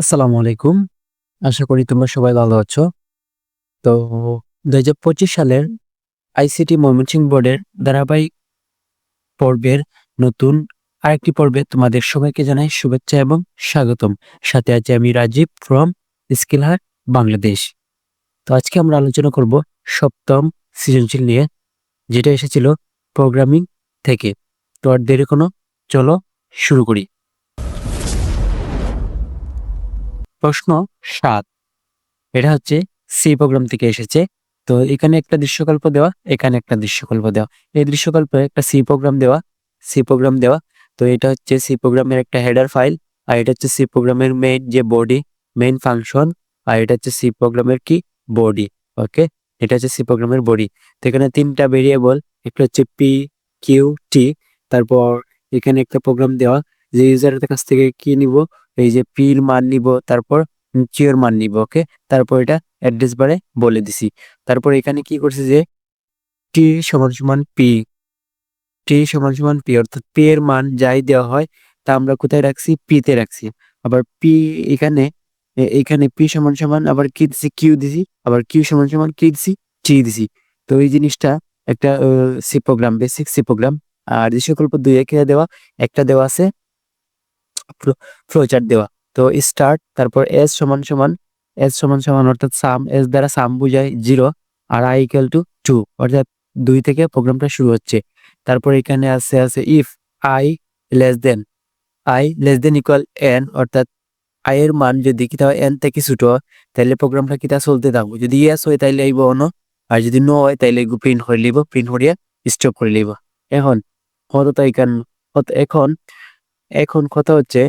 আসসালামু আলাইকুম। আশা করি তোমরা সবাই ভালো আছো। তো ২০২৫ সালের আইসিটি ময়মনসিংহ বোর্ডের ধারাবাহিক পর্বের নতুন আরেকটি পর্বে তোমাদের সবাইকে জানাই শুভেচ্ছা এবং স্বাগতম। সাথে আছি আমি রাজীব ফ্রম স্কিল হাট বাংলাদেশ। তো আজকে আমরা আলোচনা করব ৭ম সৃজনশীল নিয়ে, যেটা এসেছিল প্রোগ্রামিং থেকে। তো আর দেরি কোনো, চলো শুরু করি। প্রশ্ন ৭, এটা হচ্ছে সি প্রোগ্রাম থেকে এসেছে। তো এখানে একটা দৃশ্যকল্প দেওয়া, এখানে একটা দৃশ্যকল্প দেওয়া। এই দৃশ্যকল্পে একটা সি প্রোগ্রাম দেওয়া। তো এটা হচ্ছে সি প্রোগ্রামের একটা হেডার ফাইল, আর এটা হচ্ছে সি প্রোগ্রামের মেইন যে বডি, মেইন ফাংশন, আর এটা হচ্ছে সি প্রোগ্রামের কি বডি। ওকে, এটা হচ্ছে সি প্রোগ্রামের বডি। তো এখানে তিনটা ভেরিয়েবল, একটা হচ্ছে পি, কিউ, টি। তারপর এখানে একটা প্রোগ্রাম দেওয়া যে ইউজারের কাছ থেকে কি নিব, এই যে পির মান নিব, তারপর কিউর মান নিব। ওকে, তারপর এটা অ্যাড্রেস বারে বলে দিছি। তারপর এখানে কি করছে যে টি সমান সমান পি, অর্থাৎ পি এর মান যাই দেওয়া হয় তা আমরা কোথায় রাখছি, পি তে রাখছি। আবার পি এখানে এখানে পি সমান সমান আবার কি দিছি, কিউ দিছি, আবার কিউ সমান সমান কি দিছি, টি দিছি। তো এই জিনিসটা একটা C program, basic C program. আর দৃশ্যকল্প 2 এ দেওয়া, একটা দেওয়া আছে ফ্লোচার্ট দেওয়া। তো স্টার্ট, তারপর এস সমান সমান অর্থাৎ সাম, এস দ্বারা সাম বুঝায় 0, আর আই ইকুয়াল টু 2, অর্থাৎ 2 থেকে প্রোগ্রামটা শুরু হচ্ছে। তারপর এখানে আছে if I less than equal N, অর্থাৎ আই এর মান যদি কিতা এন থেকে ছোট হয় তাহলে প্রোগ্রামটা কিতা চলতে থাকবো, যদি ইয়েস হয় তাইলে আইব অন, আর যদি নো হয় তাইলে প্রিন্ট করে লিব, প্রিন্ট করিয়া স্টপ করে লিব। এখন কতটা এখন এখন কথা হচ্ছে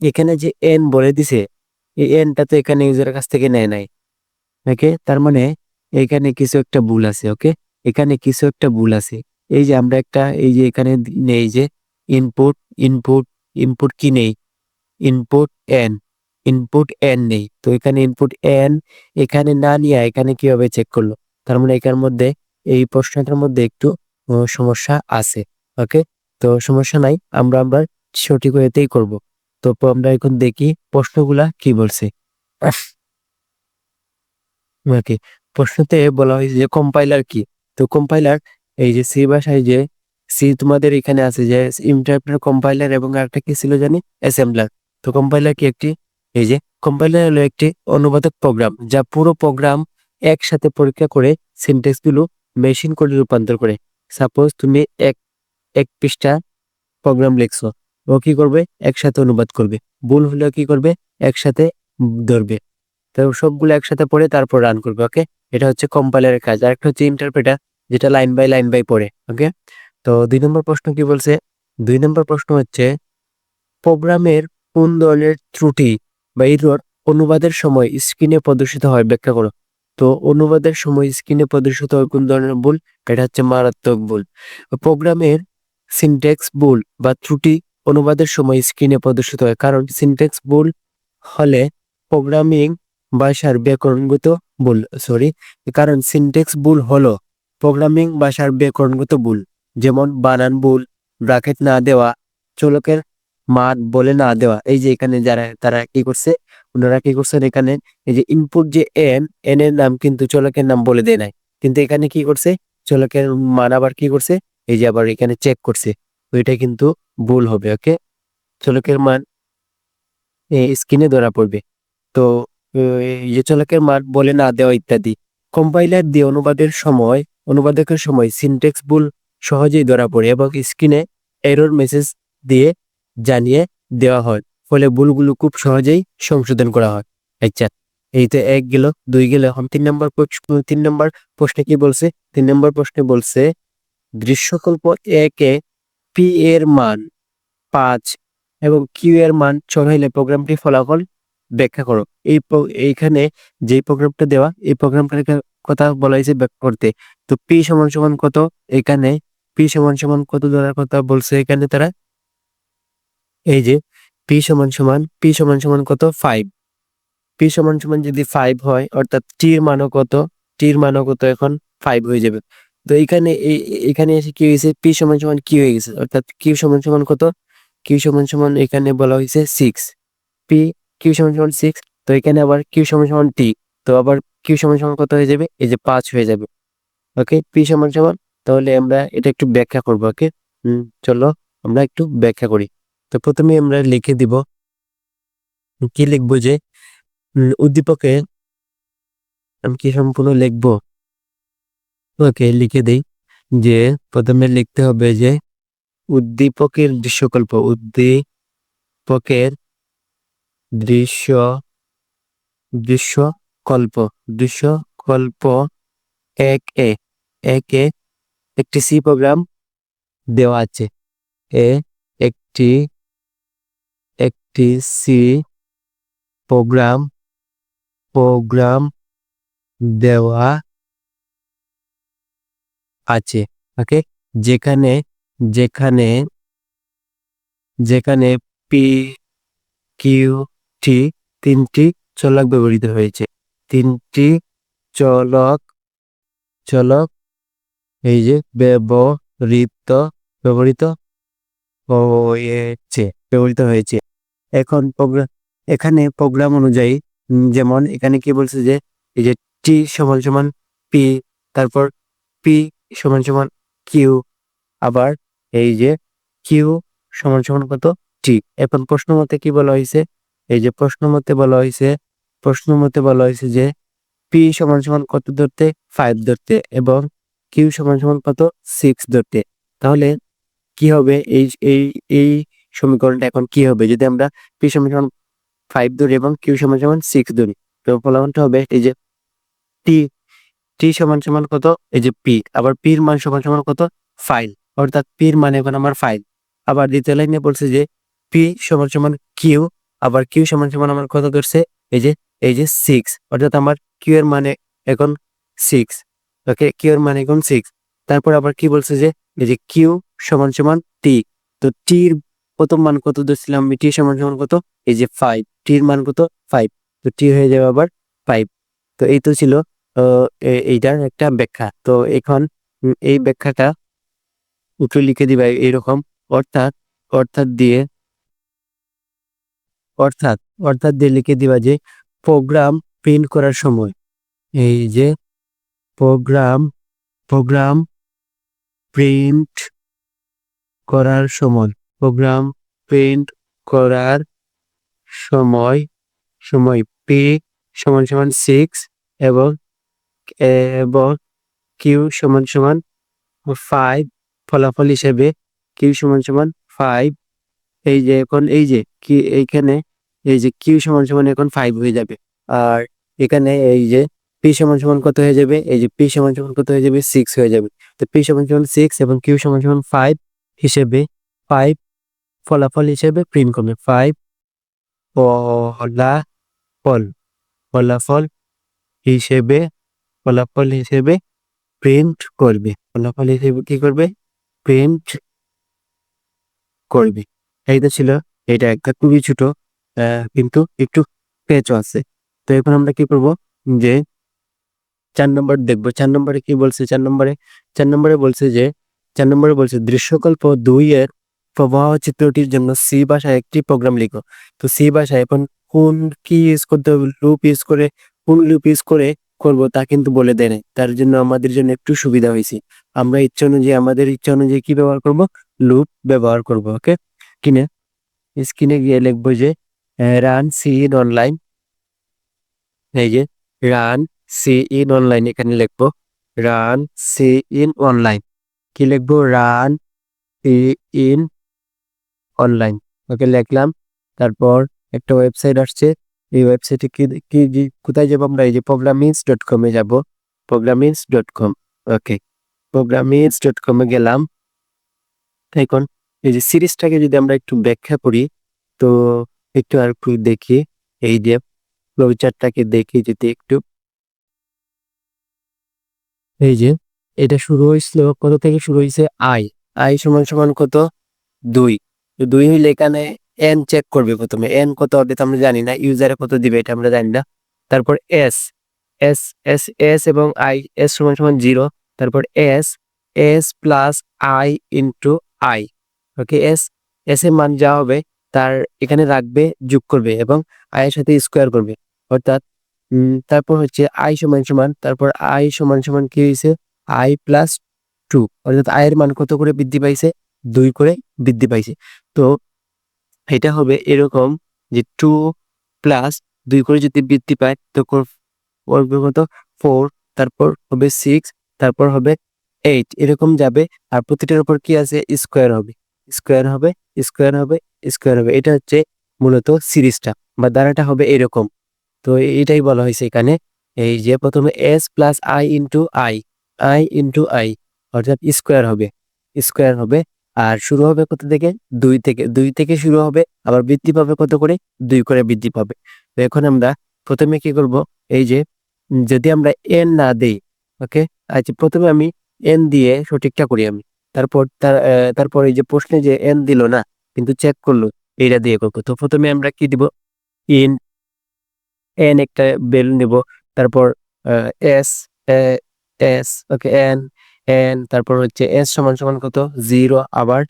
এখানে যে এন বলে দিছে, এই এনটা তো এখানে ইউজারের কাছ থেকে নেয় নাই। ওকে, তার মানে এখানে কিছু একটা ভুল আছে। ওকে, এখানে কিছু একটা ভুল আছে। এই যে আমরা একটা, এই যে এখানে নেই যে ইনপুট ইনপুট ইনপুট কি নেই, ইনপুট এন, নেই। তো এখানে ইনপুট এন এখানে না নিয়ে এখানে কিভাবে চেক করলো, তার মানে এখানের মধ্যে, এই প্রশ্নটার মধ্যে একটু সমস্যা আছে। ওকে, তো সমস্যা নাই, আমরা সঠিক ওয়েতেই করব। তো আমরা এখন দেখি প্রশ্নগুলা কি বলছে। ওকে, প্রশ্নতে বলা হয়েছে যে কম্পাইলার কি। তো কম্পাইলার, এই যে সি ভাষায় যে সি তোমাদের এখানে আছে যে ইন্টারপ্রেটার, কম্পাইলার এবং আরেকটা কি ছিল জানি, অ্যাসেম্বলার। তো কম্পাইলার কি একটি, এই যে কম্পাইলার হলো একটি অনুবাদক প্রোগ্রাম যা পুরো প্রোগ্রাম একসাথে পরীক্ষা করে সিনট্যাক্স গুলো মেশিন কোডে রূপান্তর করে। সাপোজ তুমি এক এক পৃষ্ঠা প্রোগ্রাম লিখছো, ও কি করবে, একসাথে অনুবাদ করবে। ভুল হলেও কি করবে, একসাথে ধরবে। তো সবগুলো একসাথে পড়ে তারপর রান করবে। ওকে, এটা হচ্ছে কম্পাইলারের কাজ। আর একটা হচ্ছে ইন্টারপ্রেটার, যেটা লাইন বাই পড়ে। ওকে, তো 2 নম্বর প্রশ্ন কি বলছে, 2 নম্বর প্রশ্ন হচ্ছে প্রোগ্রামের কোন ধরনের ত্রুটি বা এরর অনুবাদের সময় স্ক্রিনে প্রদর্শিত হয়, ব্যাখ্যা করো। তো অনুবাদের সময় স্ক্রিনে প্রদর্শিত হয় কোন ধরনের ভুল, এটা হচ্ছে মারাত্মক ভুল। প্রোগ্রামের সিনট্যাক্স ভুল বা ত্রুটি অনুবাদের সময় স্ক্রিনে প্রদর্শিত হয়, কারণ সিনট্যাক্স ভুল হলে প্রোগ্রামিং ভাষার ব্যাকরণগত ভুল, কারণ সিনট্যাক্স ভুল হলো প্রোগ্রামিং ভাষার ব্যাকরণগত ভুল। যেমন বানান ভুল, ব্র্যাকেট না দেওয়া, চলকের মান বলে না দেওয়া। এই যে এখানে যারা তারা কি করছে, ওনারা কি করছেন, এখানে এই যে ইনপুট যে এন এর নাম কিন্তু চলকের নাম বলে দেয় নাই, কিন্তু এখানে কি করছে, চলকের মান আবার কি করছে, এই যে আবার এখানে চেক করছে। ওইটা কিন্তু ভুল হবে। ওকে, চলকের মান স্ক্রিনে ধরা পড়বে। তো এই যে চলকের মান বলে না দেওয়া ইত্যাদি। কম্পাইলার দিয়ে অনুবাদকের সময় সিনট্যাক্স ভুল সহজেই ধরা পড়ে এবং স্ক্রিনে এরর মেসেজ দিয়ে জানিয়ে দেওয়া হয়, ফলে ভুলগুলো খুব সহজেই সংশোধন করা হয়। আচ্ছা, এই তো 1 গেল, 2 গেল। এখন 3 নম্বর প্রশ্নে কি বলছে, 3 নম্বর প্রশ্নে বলছে দৃশ্যকল্প 1 এ পি এর মান 5 এবং কিউ এর মান 4 হইলে প্রোগ্রামটির ফলাফল ব্যাখ্যা করো। এইখানে যে প্রোগ্রামটা দেওয়া, এই প্রোগ্রামটার কথা বলা হয়েছে ব্যাখ্যা করতে। তো পি সমান সমান কত, এখানে পি সমান সমান কত ধরার কথা বলছে এখানে তারা, এই যে পি সমান সমান কত, 5। পি সমান সমান যদি 5 হয়, অর্থাৎ টির মানও কত, এখন 5 হয়ে যাবে। তো এখানে এসে কি হয়েছে, পি সমান সমান কি হয়ে গেছে, অর্থাৎ কিউ সমান সমান কত, কিউ সমান সমান এখানে বলা হয়েছে 6। পি কিউ সমান সমান 6, তো এখানে আবার কিউ সমান সমান টি, তো আবার কিউ সমান সমান কত হয়ে যাবে, এই যে 5 হয়ে যাবে। ওকে, পি সমান সমান, তাহলে আমরা এটা একটু ব্যাখ্যা করবো। ওকে, চলো আমরা একটু ব্যাখ্যা করি। তো প্রথমে আমরা লিখে দিব, কি লিখবো যে উদ্দীপকে আমি কি সম্পূর্ণ লিখবো। ওকে, লিখে দেই যে প্রথমে লিখতে হবে যে উদ্দীপকের দৃশ্যকল্প, উদ্দীপকের দৃশ্য দৃশ্যকল্প দৃশ্যকল্প 1 এ একটি সি প্রোগ্রাম দেওয়া আছে। একটি সি প্রোগ্রাম দেওয়া আছে। ওকে, যেখানে যেখানে যেখানে পি কিউ টি তিনটি চলক ব্যবহৃত হয়েছে। তিনটি চলক এই যে ব্যবহৃত হয়েছে। এখন এখানে প্রোগ্রাম অনুযায়ী যেমন এখানে কি বলছে যে এই যে টি সমান সমান পি, তারপর পি সমান সমান কিউ, আবার এই যে কিউ সমান সমান কত টি। এখন প্রশ্ন মতে কি বলা হয়েছে, এই যে প্রশ্ন মতে বলা হয়েছে যে পি সমান সমান কত ধরতে, 5 ধরতে, এবং কিউ সমান সমান কত, 6 ধরতে। তাহলে কি হবে, এই এই এই সমীকরণটা এখন কি হবে যদি আমরা পি সমান সমান 5 ধরি এবং কিউ সমান সমান 6 ধরি। তো ফলাফলটা হবে এই যে টি টি সমান সমান কত, এই যে পি, আবার পির মান সমান সমান কত, 5, অর্থাৎ পির মান এখন আমার 5। আবার দ্বিতীয় লাইনে বলছে যে পি সমান সমান কিউ, আবার কিউ সমান সমান আমার কত ধরছে, এই যে 6, অর্থাৎ আমার কিউ এর মানে এখন 6। ওকে, কিউ এর মানে এখন 6। তারপর আবার কি বলছে যে এই যে কিউ সমান সমান টি, তো টির প্রথম মান কত ধরছিলাম আমি, টি সমান সমান কত, এই যে 5, টির মান কত 5, তো টি হয়ে যাবে আবার 5। তো এই তো ছিল এইটার একটা ব্যাখ্যা। তো এখন এই ব্যাখ্যাটা উত্তর লিখে দিবা এইরকম, অর্থাৎ অর্থাৎ দিয়ে অর্থাৎ অর্থাৎ দিয়ে লিখে দিবা যে প্রোগ্রাম প্রিন্ট করার সময়, এই যে প্রোগ্রাম প্রিন্ট প্রোগ্রাম প্রিন্ট করার সময় পি সমান সমান 6 এবং কিউ সমান সমান 5, ফলাফল হিসেবে কিউ সমান সমান 5। এই যে এখন এই যে কি এইখানে এই যে কিউ সমান সমান এখন 5 হয়ে যাবে, আর এখানে এই যে পি সমান সমান কত হয়ে যাবে, এই যে পি সমান সমান কত হয়ে যাবে, 6 হয়ে যাবে। তো পি সমান সমান 6 এবং কিউ সমান সমান 5 হিসেবে 5 ফলাফল হিসেবে প্রিন্ট করবে। 5 ফলাফল ফলাফল হিসেবে প্রিন্ট করবে। ফলাফল হিসেবে কি করবে, প্রিন্ট করবে। এইটা ছিল, এটা একটা খুবই ছোট কিন্তু একটু পেঁচও আছে। তো এখন আমরা কি করব যে 4 নম্বর দেখবো। 4 নম্বরে কি বলছে, 4 নম্বরে বলছে দৃশ্যকল্প 2 এর প্রবাহ চিত্রটির জন্য সি ভাষায় একটি প্রোগ্রাম লিখো। তো সি ভাষায় এখন কি ইউজ করতে হবে, কোন লুপ ইউজ করে করব তা কিন্তু বলে দেয় নাই। তার জন্য আমাদের জন্য একটু সুবিধা হয়েছে, আমরা আমাদের ইচ্ছা অনুযায়ী কি ব্যবহার করব, লুপ ব্যবহার করব। ওকে, স্ক্রিনে গিয়ে লিখবো যে রান সি ইন অনলাইন, এই যে রান সি ইন অনলাইন, এখানে লিখবো রান সি ইন অনলাইন। কি লিখবো, রান সি ইন অনলাইন। ওকে, লিখলাম। তারপর একটা ওয়েবসাইট আসছে, এই ওয়েবসাইটে কোথায় যাবো আমরা, এই যে programmings.com এ যাবো, programmings.com। ওকে, programmings.com এ গেলাম। এখন এই যে সিরিজটাকে যদি আমরা একটু ব্যাখ্যা করি, তো একটু আর একটু দেখি, এই যে ফ্লোচার্টটাকে দেখি যদি একটু, এই যে এটা শুরু হয়েছিল কত থেকে, শুরু হয়েছে আই সমান সমান কত, 2। তো 2 হইলে এখানে এন চেক করবে, প্রথমে এন কত হবে তো আমরা জানি না, ইউজারে কত দিবে এটা আমরা জানি না। তারপর এস এস এস এস এবং আই, এস সমান সমান 0, তারপর S plus I into I. Okay, S এর মান যা হবে তার এখানে রাখবে, যোগ করবে এবং i এর সাথে স্কোয়ার করবে। অর্থাৎ তারপর হচ্ছে i সমান সমান, তারপর i সমান সমান কি হয়েছে, i প্লাস 2, অর্থাৎ i এর মান কত করে বৃদ্ধি পাইছে, 2 করে বৃদ্ধি পাইছে। তো এটা হবে এরকম যে 2 প্লাস 2 করে যদি বৃদ্ধি পায় তো করবে কত, 4, তারপর হবে 6, তারপর হবে 8, এরকম যাবে। আর প্রতিটার উপর কি আছে, স্কোয়ার হবে, স্কোয়ার হবে, স্কোয়ার হবে, স্কোয়ার হবে। এটা হচ্ছে মূলত সিরিজটা বা ধারাটা হবে এরকম। তো এটাই বলা হয়েছে এখানে, এই যে প্রথমে S plus I into I, I into I, অর্থাৎ স্কোয়ার হবে, স্কোয়ার হবে। আর শুরু হবে কত থেকে, 2 থেকে, 2 থেকে শুরু হবে, আবার বৃদ্ধি পাবে কত করে, 2 করে বৃদ্ধি পাবে। তো এখন আমরা প্রথমে কি করব, এই যে যদি আমরা এন না দেই, ওকে, আচ্ছা প্রথমে আমি এন দিয়ে সঠিকটা করি আমি, তারপর এই যে প্রশ্নে যে এন দিল না কিন্তু চেক করলো, এইটা দিয়ে করবো। তো প্রথমে আমরা কি দিব, ইন এন একটা ভ্যালু নেব, তারপর এস, এস, ওকে, এন, এন, তারপর হচ্ছে এস সমান সমান কত, 0, আবার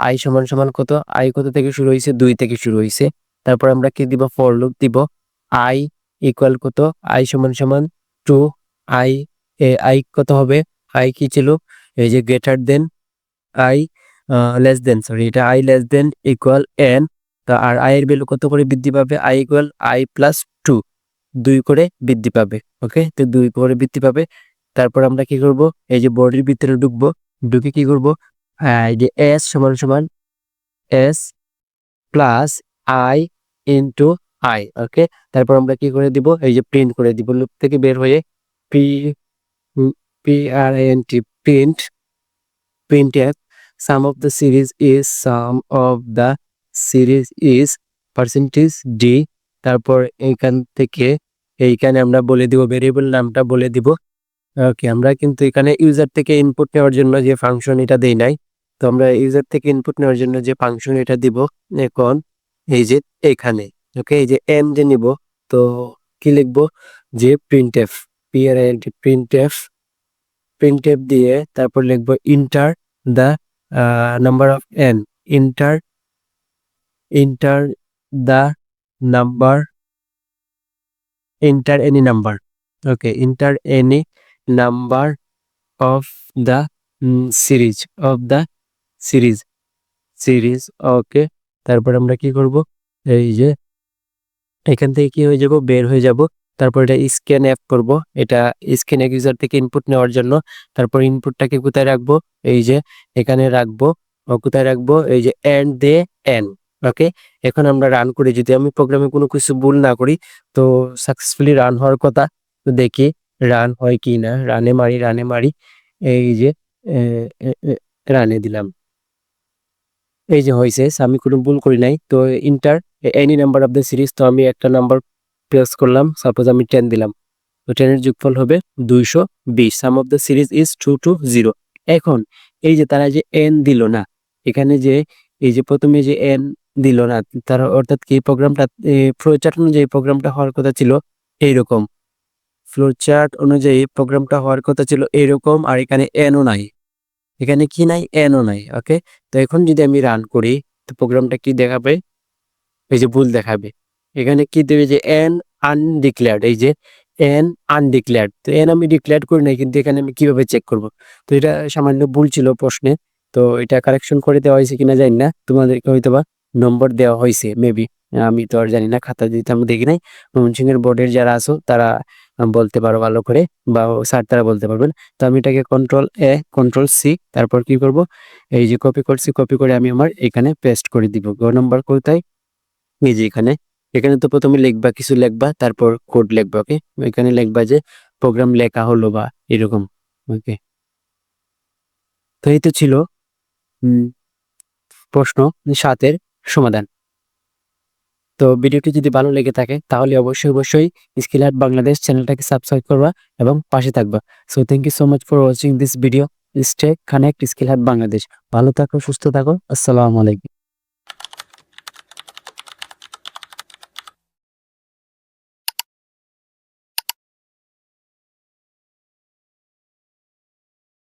আই সমান সমান কত, আই কত থেকে শুরু হয়েছে, 2 থেকে শুরু হয়েছে। তারপর আমরা কি দিব, ফর লুপ দিব, আই ইকুয়াল কত, আই সমান সমান 2, আই, আই কত হবে, আই কি ছিল, এই যে greater than I, less than, sorry এটা I less than equal N. তা আর আই এর ভ্যালু কত করে বৃদ্ধি পাবে, আই ইকুয়াল আই প্লাস 2, 2 করে বৃদ্ধি পাবে। ওকে, তো 2 করে বৃদ্ধি পাবে। তারপর আমরা কি করব, এই যে বডির ভিতরে ঢুকবো, ঢুকে কি করব, এই যে এস সমান সমান S plus I into I, okay. তারপর আমরা কি করে দিব, এই যে প্রিন্ট করে দিব, লুপ থেকে বের হয়ে P, P R N T, print, printf sum of the series is sum of the series is percentage d। তারপর এইখান থেকে এইখানে আমরা বলে দিব ভেরিয়েবল নামটা বলে দিব। ওকে, আমরা কিন্তু এখানে ইউজার থেকে ইনপুট নেওয়ার জন্য যে ফাংশন এটা দেই নাই, তো আমরা ইউজার থেকে ইনপুট নেওয়ার জন্য যে ফাংশন এটা দিব এখন, এই যে এখানে, ওকে, এই যে এন যে নিব, তো কি লিখবো, যে printf, printf, printf দিয়ে তারপর লিখবো enter the number of N, enter, enter the number, enter any number, okay, enter any number of the series, of the series, series, okay. তারপর আমরা কি করব, এই যে এখান থেকে কি হয়ে যাব, বের হয়ে যাব। তারপর এটা স্ক্যান অ্যাপ করব, এটা স্ক্যান এক ইউজার থেকে ইনপুট নেওয়ার জন্য। তারপর ইনপুটটাকে কোথায় রাখবো, এই যে এখানে রাখবো, কোথায় রাখবো, এই যে এন্ড দে এন, ওকে। এখন আমরা রান করি, যদি আমি প্রোগ্রামে কোনো কিছু ভুল না করি তো সাকসেসফুলি রান হওয়ার কথা। তো দেখি রান হয় কি না, রানে মারি, রানে মারি, এই যে রানে দিলাম, এই যে হয়েছে, আমি কোনো ভুল করি নাই। তো inter any number of the series, তো আমি একটা নাম্বার প্রেস করলাম, সাপোজ আমি 10 দিলাম, তো 10 এর যোগফল হবে 220, sum of the series is 2 to 0। এখন এই যে তারা যে এন দিল না, এখানে যে এই যে প্রথমে যে এন দিল না, তার অর্থাৎ কি প্রোগ্রামটা, ফ্লোচার্ট অনুযায়ী প্রোগ্রামটা হওয়ার কথা ছিল এইরকম, ফ্লোচার্ট অনুযায়ী প্রোগ্রামটা হওয়ার কথা ছিল এইরকম, আর এখানে এনও নাই, এখানে কি নাই, এনও নাই, ওকে। তো এখন যদি আমি রান করি তো প্রোগ্রামটা কি দেখাবে, এই যে ভুল দেখাবে, এখানে কি দেবে, যে এন আনডিক্লেয়ার্ড, এই যে এন আনডিক্লেয়ার্ড। তো এন আমি ডিক্লেয়ার করি নাই, কিন্তু এখানে আমি কিভাবে চেক করব। তো এটা সামান্য ভুল ছিল প্রশ্নে, তো এটা কারেকশন করে দেওয়া হয়েছে কিনা জানি না, তোমাদেরকে হয়তোবা নম্বর দেওয়া হয়েছে মেবি, আমি তো আর জানি না, খাতা দিতে আমি দেখি নাই। ময়মনসিংহের বোর্ডের যারা আছো তারা বলতে পারো ভালো করে, বা স্যার তারা বলতে পারবেন। তো আমি এটাকে কন্ট্রোল এ, কন্ট্রোল সি, তারপর কি করব, এই যে কপি করছি, কপি করে আমি আমার এখানে পেস্ট করে দিব। গ নম্বর কোথায়, এই যে এখানে, এখানে তো প্রথমে লিখবা, কিছু লিখবা, তারপর কোড লিখবা, ওকে। এখানে লিখবা যে প্রোগ্রাম লেখা হলো বা এরকম, ওকে। তো এই তো ছিল প্রশ্ন 7-এর সমাধান। তো ভিডিওটি যদি ভালো লেগে থাকে তাহলে অবশ্যই অবশ্যই স্কিল হাট বাংলাদেশ চ্যানেলটাকে সাবস্ক্রাইব করবা এবং পাশে থাকবা। So thank you so much for watching this video. Stay connect skill Haat Bangladesh. ভালো থাকো, সুস্থ থাকো, আসসালামু আলাইকুম।